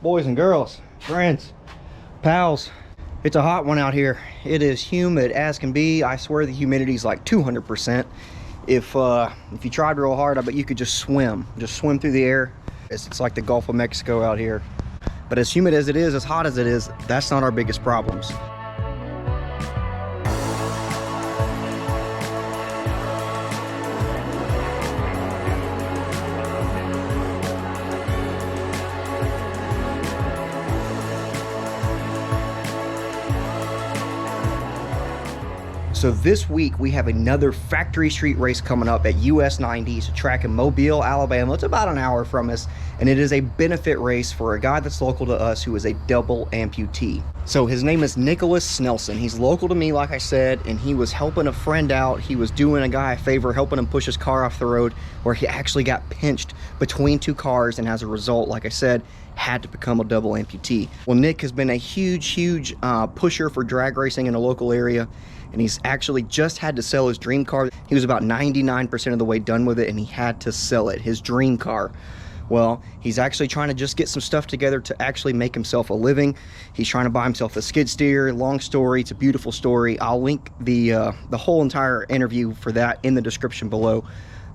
boys and girls, friends, pals. It's a hot one out here. It is humid as can be. I swear the humidity is like 200%. If you tried real hard, I bet you could just swim through the air. It's like the Gulf of Mexico out here. But as humid as it is, as hot as it is, that's not our biggest problems. So this week we have another factory street race coming up at US 90. It's a track in Mobile, Alabama. It's about an hour from us, and it is a benefit race for a guy that's local to us who is a double amputee. So his name is Nicholas Snelson. He's local to me, like I said, and he was helping a friend out. He was doing a guy a favor, helping him push his car off the road, where he actually got pinched between two cars, and as a result, like I said, had to become a double amputee. Well, Nick has been a huge pusher for drag racing in a local area, and he's actually just had to sell his dream car. He was about 99% of the way done with it, and he had to sell it, his dream car. Well, he's actually trying to just get some stuff together to actually make himself a living. He's trying to buy himself a skid steer. Long story, it's a beautiful story. I'll link the whole entire interview for that in the description below.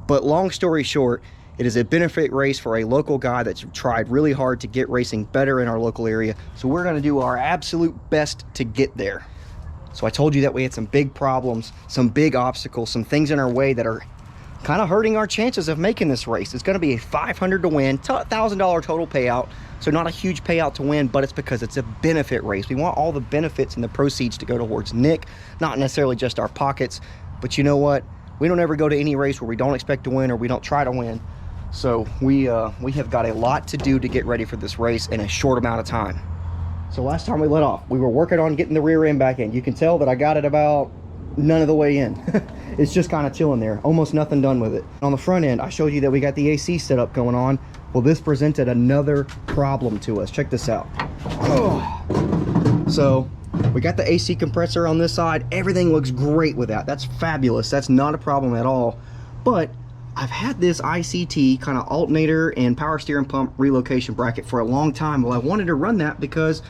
But long story short, it is a benefit race for a local guy that's tried really hard to get racing better in our local area. So we're gonna do our absolute best to get there. So I told you that we had some big problems, some big obstacles, some things in our way that are kind of hurting our chances of making this race. It's going to be a $500 to win, $1,000 total payout. So not a huge payout to win, but it's because it's a benefit race. We want all the benefits and the proceeds to go towards Nick, not necessarily just our pockets. But you know what? We don't ever go to any race where we don't expect to win or we don't try to win. So we have got a lot to do to get ready for this race in a short amount of time. So last time we let off, we were working on getting the rear end back in. You can tell that I got it about none of the way in. It's just kind of chilling there, almost nothing done with it. On the front end, I showed you that we got the AC setup going on. Well, this presented another problem to us. Check this out. Oh. So we got the AC compressor on this side. Everything looks great with that. That's fabulous. That's not a problem at all. But I've had this ICT kind of alternator and power steering pump relocation bracket for a long time. Well, I wanted to run that because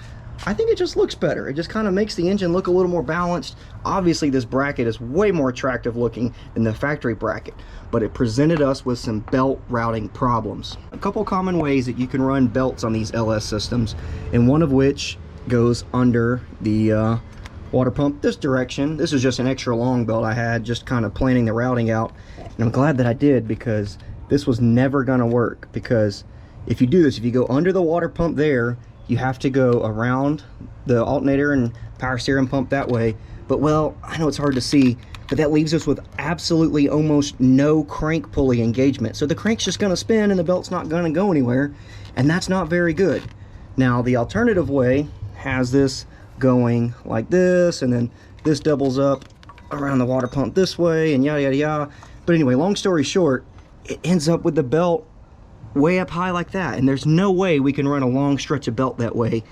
I think it just looks better. It just kind of makes the engine look a little more balanced. Obviously, this bracket is way more attractive looking than the factory bracket, but it presented us with some belt routing problems. A couple common ways that you can run belts on these LS systems, and one of which goes under the water pump this direction. This is just an extra long belt I had, just kind of planning the routing out, and I'm glad that I did, because this was never going to work. Because if you do this, if you go under the water pump there, you have to go around the alternator and power steering pump that way. But well, I know it's hard to see, but that leaves us with absolutely almost no crank pulley engagement. So the crank's just gonna spin and the belt's not gonna go anywhere, and that's not very good. Now the alternative way has this going like this, and then this doubles up around the water pump this way, and yada yada yada. But anyway, long story short, it ends up with the belt way up high like that, and there's no way we can run a long stretch of belt that way.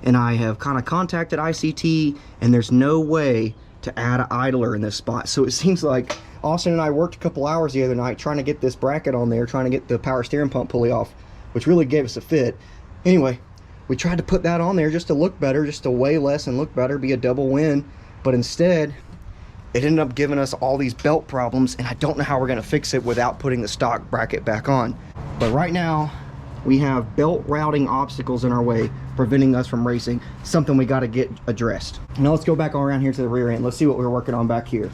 And I have kind of contacted ICT, and there's no way to add an idler in this spot. So it seems like Austin and I worked a couple hours the other night trying to get this bracket on there, trying to get the power steering pump pulley off, which really gave us a fit. Anyway, we tried to put that on there just to look better, just to weigh less and look better, be a double win, but instead it ended up giving us all these belt problems, and I don't know how we're going to fix it without putting the stock bracket back on. But right now, we have belt routing obstacles in our way, preventing us from racing, something we got to get addressed. Now let's go back all around here to the rear end. Let's see what we're working on back here.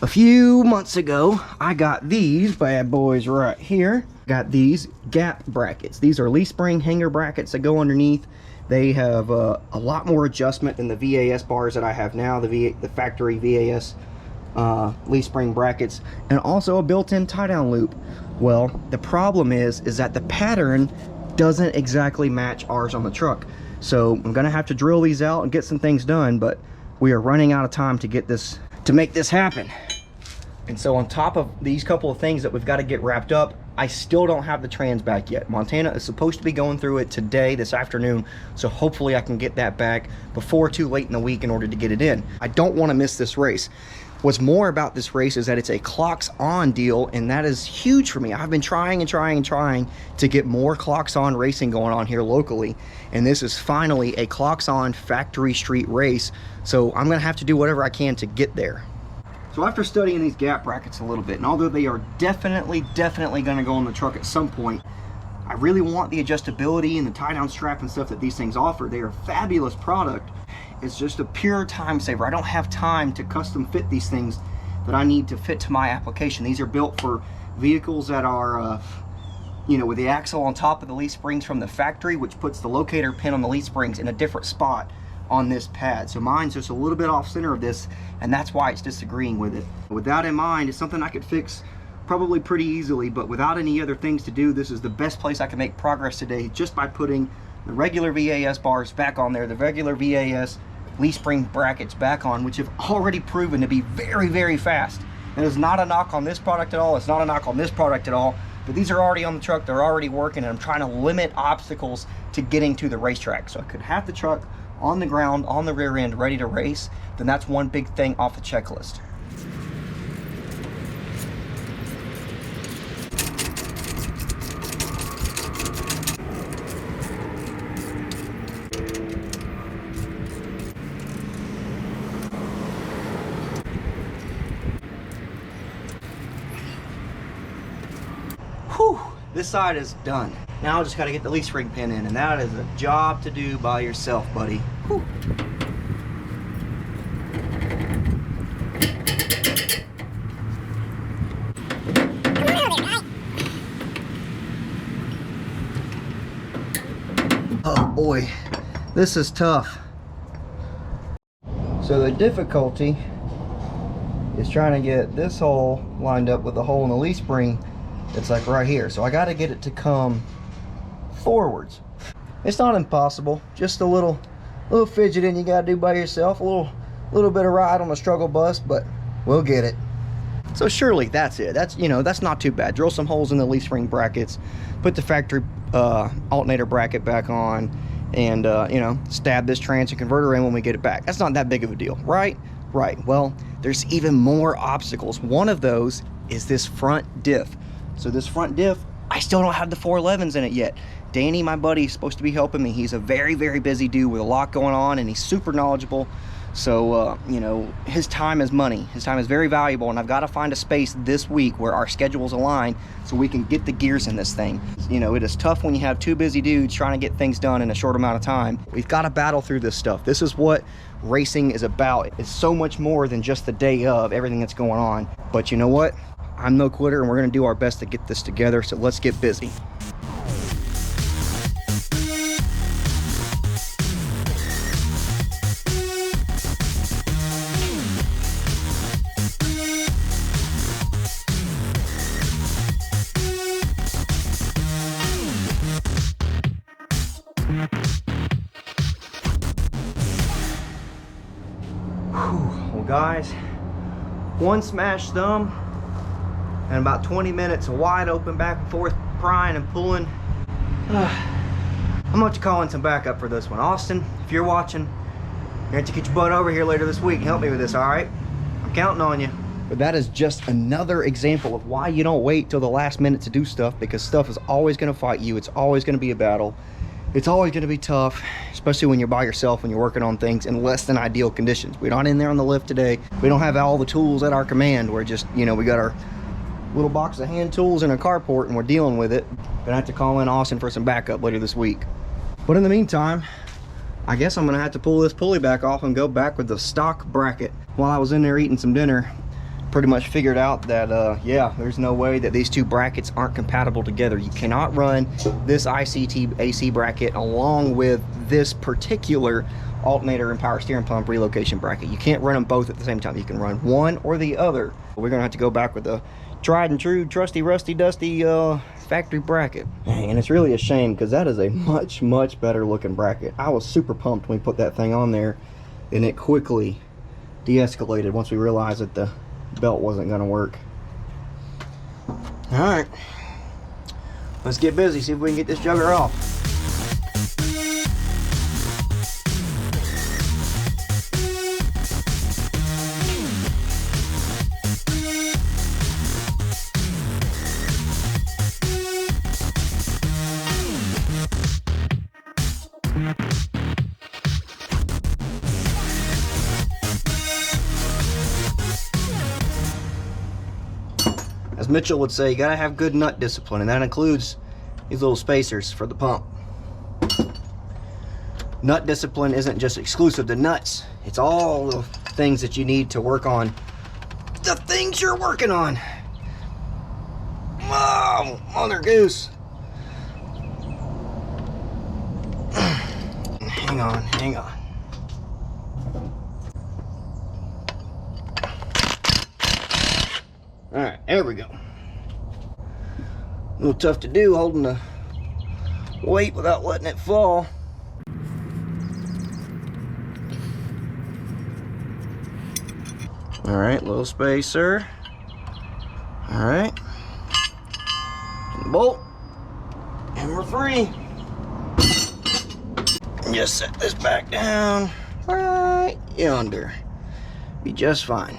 A few months ago, I got these bad boys right here. Got these gap brackets. These are leaf spring hanger brackets that go underneath. They have a lot more adjustment than the VAS bars that I have now, the factory VAS leaf spring brackets, and also a built-in tie-down loop. Well, the problem is that the pattern doesn't exactly match ours on the truck. So I'm gonna have to drill these out and get some things done, but we are running out of time to make this happen. And so on top of these couple of things that we've got to get wrapped up, I still don't have the trans back yet. Montana is supposed to be going through it today, this afternoon, so hopefully I can get that back before too late in the week in order to get it in. I don't want to miss this race. What's more about this race is that it's a clocks on deal, and that is huge for me. I've been trying to get more clocks on racing going on here locally, and this is finally a clocks on factory street race, so I'm gonna have to do whatever I can to get there. So after studying these gap brackets a little bit, and although they are definitely gonna go on the truck at some point, I really want the adjustability and the tie down strap and stuff that these things offer. They are a fabulous product. It's just a pure time saver. I don't have time to custom fit these things that I need to fit to my application. These are built for vehicles that are, you know, with the axle on top of the leaf springs from the factory, which puts the locator pin on the leaf springs in a different spot on this pad. So mine's just a little bit off center of this, and that's why it's disagreeing with it. With that in mind, it's something I could fix probably pretty easily, but without any other things to do, this is the best place I can make progress today, just by putting the regular VAS bars back on there, the regular VAS leaf spring brackets back on, which have already proven to be very fast. And it's not a knock on this product at all, it's not a knock on this product at all, but these are already on the truck, they're already working, and I'm trying to limit obstacles to getting to the racetrack. So I could have the truck on the ground, on the rear end, ready to race, then that's one big thing off the checklist. Whew, this side is done. Now I just gotta get the leaf spring pin in, and that is a job to do by yourself, buddy. Whew. Oh boy, this is tough. So the difficulty is trying to get this hole lined up with the hole in the leaf spring. It's like right here, so I got to get it to come forwards. It's not impossible, just a little fidgeting you got to do by yourself, a little bit of ride on a struggle bus, but we'll get it. So surely that's it. That's, you know, that's not too bad. Drill some holes in the leaf spring brackets, put the factory alternator bracket back on, and you know, stab this transfer converter in when we get it back. That's not that big of a deal, right? Right. Well, there's even more obstacles. One of those is this front diff. So this front diff, I still don't have the 411s in it yet. Danny, my buddy, is supposed to be helping me. He's a very busy dude with a lot going on, and he's super knowledgeable. So, you know, his time is money. His time is very valuable, and I've got to find a space this week where our schedules align so we can get the gears in this thing. You know, it is tough when you have two busy dudes trying to get things done in a short amount of time. We've got to battle through this stuff. This is what racing is about. It's so much more than just the day of everything that's going on. But you know what? I'm no quitter, and we're going to do our best to get this together, so let's get busy. Well guys, one smashed thumb and about 20 minutes of wide open back and forth prying and pulling. I'm going to call in some backup for this one. Austin, if you're watching, you're going to get your butt over here later this week and help me with this, all right? I'm counting on you. But that is just another example of why you don't wait till the last minute to do stuff, because stuff is always going to fight you. It's always going to be a battle. It's always going to be tough, especially when you're by yourself, when you're working on things in less than ideal conditions. We're not in there on the lift today. We don't have all the tools at our command. We're just, you know, we got our little box of hand tools in a carport and we're dealing with it. Gonna have to call in Austin for some backup later this week. But in the meantime, I guess I'm gonna have to pull this pulley back off and go back with the stock bracket. While I was in there eating some dinner, pretty much figured out that yeah, there's no way that these two brackets aren't compatible together. You cannot run this ICT AC bracket along with this particular alternator and power steering pump relocation bracket. You can't run them both at the same time. You can run one or the other. We're gonna have to go back with the tried and true, trusty, rusty, dusty factory bracket. And it's really a shame, because that is a much better looking bracket. I was super pumped when we put that thing on there, and it quickly de-escalated once we realized that the belt wasn't going to work. All right, let's get busy, see if we can get this jugger off. As Mitchell would say, you gotta have good nut discipline, and that includes these little spacers for the pump. Nut discipline isn't just exclusive to nuts. It's all the things that you need to work on the things you're working on. Oh, mother goose. Hang on, hang on. All right, there we go. A little tough to do holding the weight without letting it fall. All right, little spacer. All right. Bolt. And we're free. And just set this back down right yonder. Be just fine.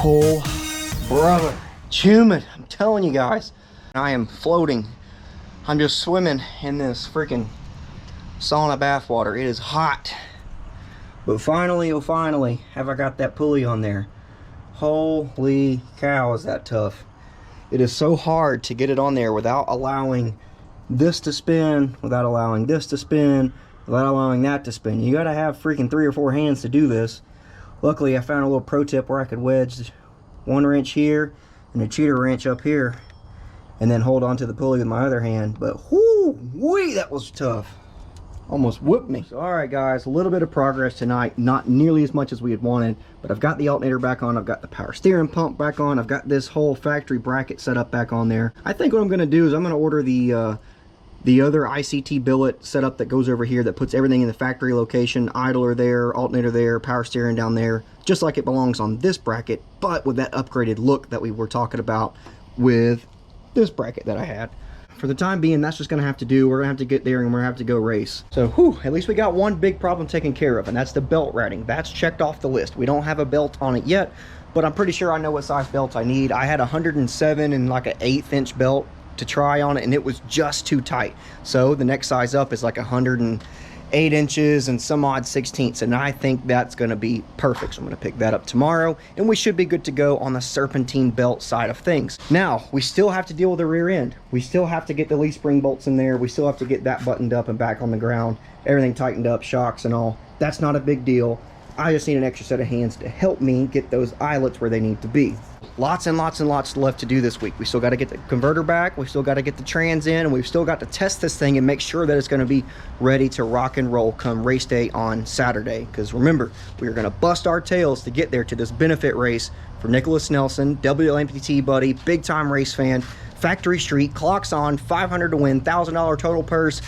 Oh, brother, it's humid. I'm telling you guys, I am floating. I'm just swimming in this freaking sauna bath water. It is hot. But finally, oh finally, have I got that pulley on there. Holy cow, is that tough. It is so hard to get it on there without allowing this to spin, without allowing this to spin, without allowing that to spin. You gotta have freaking 3 or 4 hands to do this. Luckily, I found a little pro tip where I could wedge 1 wrench here and a cheater wrench up here and then hold onto the pulley with my other hand. But whoo-wee, that was tough. Almost whooped me. So, all right, guys, a little bit of progress tonight. Not nearly as much as we had wanted, but I've got the alternator back on. I've got the power steering pump back on. I've got this whole factory bracket set up back on there. I think what I'm going to do is I'm going to order the other ICT billet setup that goes over here that puts everything in the factory location. Idler there, alternator there, power steering down there, just like it belongs on this bracket, but with that upgraded look that we were talking about with this bracket that I had. For the time being, that's just going to have to do. We're going to have to get there and we're going to have to go race. So, whew, at least we got one big problem taken care of, and that's the belt routing. That's checked off the list. We don't have a belt on it yet, but I'm pretty sure I know what size belt I need. I had 107 and like an 1/8 inch belt to try on it, and it was just too tight. So the next size up is like 108 inches and some odd 16ths, and I think that's going to be perfect. So I'm going to pick that up tomorrow, and we should be good to go on the Serpentine belt side of things. Now we still have to deal with the rear end. We still have to get the leaf spring bolts in there. We still have to get that buttoned up and back on the ground, everything tightened up, shocks and all. That's not a big deal. I just need an extra set of hands to help me get those eyelets where they need to be. Lots and lots and lots left to do this week. We still got to get the converter back, we still got to get the trans in, and we've still got to test this thing and make sure that it's going to be ready to rock and roll come race day on Saturday. Because remember, we are going to bust our tails to get there to this benefit race for Nicholas Snelson, amputee buddy, big time race fan, factory street, clocks on, 500 to win, $1,000 total purse.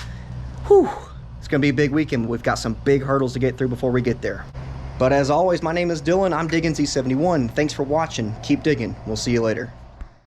Whew, it's going to be a big weekend. We've got some big hurdles to get through before we get there. But as always, my name is Dylan. I'm digging Z71. Thanks for watching. Keep digging. We'll see you later.